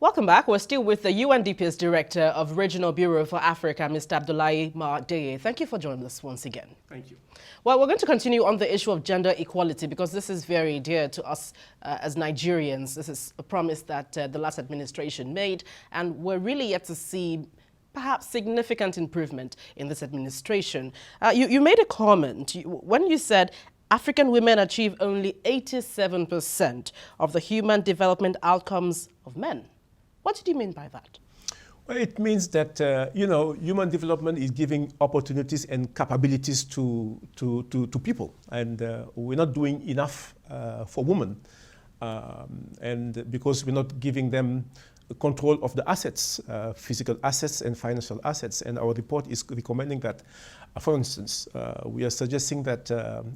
Welcome back. We're still with the UNDP's Director of Regional Bureau for Africa, Mr. Dateline Abuja. Thank you for joining us once again. Thank you. Well, we're going to continue on the issue of gender equality because this is very dear to us as Nigerians. This is a promise that the last administration made, and we're really yet to see perhaps significant improvement in this administration. You made a comment when you said African women achieve only 87% of the human development outcomes of men. What did you mean by that? Well, it means that, human development is giving opportunities and capabilities to people. And we're not doing enough for women. And because we're not giving them control of the assets, physical assets and financial assets. And our report is recommending that, for instance, we are suggesting that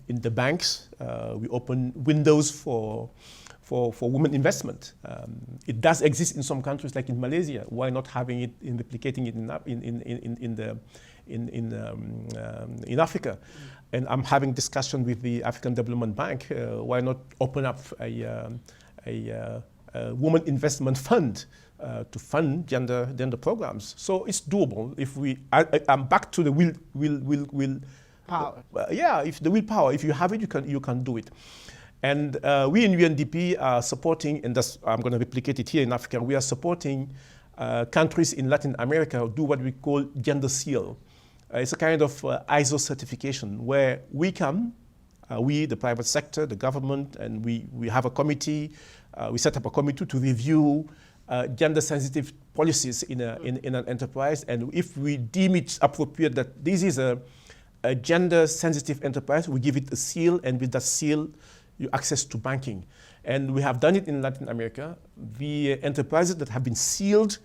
in the banks, we open windows for women investment. It does exist in some countries, like in Malaysia. Why not having it in replicating it in Africa? And I'm having discussion with the African Development Bank. Why not open up a woman investment fund to fund gender programs? So it's doable if we. I'm back to the will power. If the willpower, if you have it, you can do it. And we in UNDP are supporting, and I'm going to replicate it here in Africa, we are supporting countries in Latin America do what we call gender seal. It's a kind of ISO certification where we come, we, the private sector, the government, and we have a committee, we set up a committee to review gender-sensitive policies in an enterprise, and if we deem it appropriate that this is a gender-sensitive enterprise, we give it a seal, and with that seal, you access to banking. And we have done it in Latin America. The enterprises that have been sealed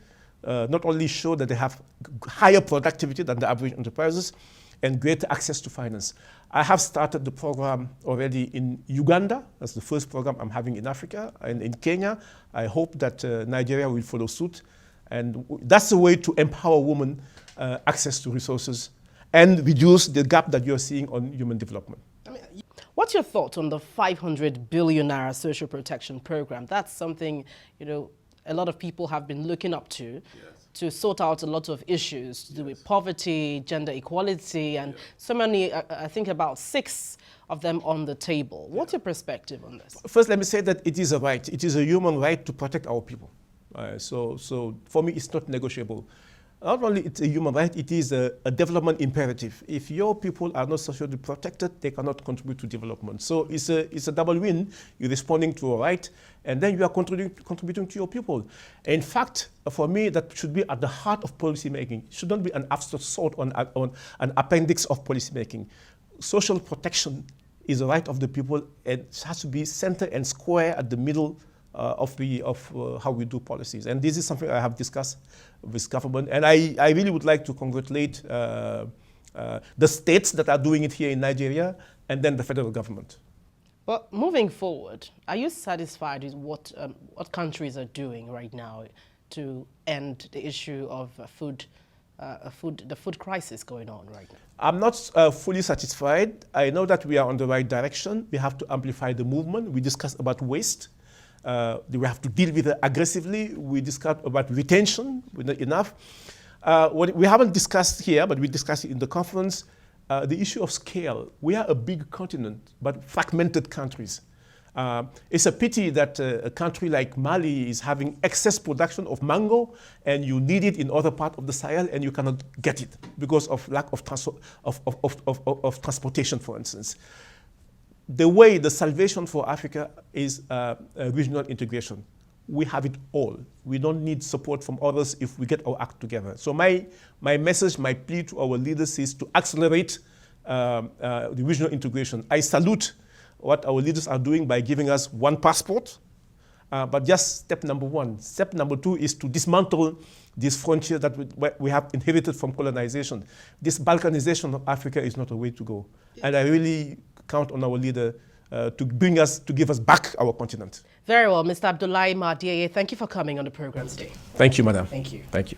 not only show that they have higher productivity than the average enterprises and greater access to finance. I have started the program already in Uganda. That's the first program I'm having in Africa. And in Kenya, I hope that Nigeria will follow suit. And that's a way to empower women access to resources and reduce the gap that you're seeing on human development. What's your thought on the 500 billion naira social protection program? That's something, a lot of people have been looking up to, to sort out a lot of issues to do with poverty, gender equality, and so many, I think about 6 of them on the table. What's your perspective on this? First, let me say that it is a right. It is a human right to protect our people. So for me, it's not negotiable. Not only it's a human right, it is a development imperative. If your people are not socially protected, they cannot contribute to development. So it's a double win. You're responding to a right, and then you are contributing to your people. In fact, for me, that should be at the heart of policy making. It shouldn't be an afterthought on an appendix of policy making. Social protection is a right of the people, and it has to be center and square at the middle of how we do policies. And this is something I have discussed with government. And I really would like to congratulate the states that are doing it here in Nigeria, and then the federal government. Well, moving forward, are you satisfied with what countries are doing right now to end the issue of the food crisis going on right now? I'm not fully satisfied. I know that we are on the right direction. We have to amplify the movement. We discussed about waste. We have to deal with it aggressively. We discussed about retention, not enough. What we haven't discussed here, but we discussed it in the conference, the issue of scale. We are a big continent, but fragmented countries. It's a pity that a country like Mali is having excess production of mango, and you need it in other parts of the Sahel, and you cannot get it because of lack of transportation, for instance. The way the salvation for Africa is regional integration. We have it all. We don't need support from others if we get our act together. So my message, my plea to our leaders is to accelerate the regional integration. I salute what our leaders are doing by giving us one passport, but just step number 1. Step number 2 is to dismantle this frontier that we have inherited from colonization. This balkanization of Africa is not a way to go. And I really count on our leader to give us back our continent. Very well, Mr. Dateline Abuja, thank you for coming on the program today. Thank you, madam. Thank you. Thank you.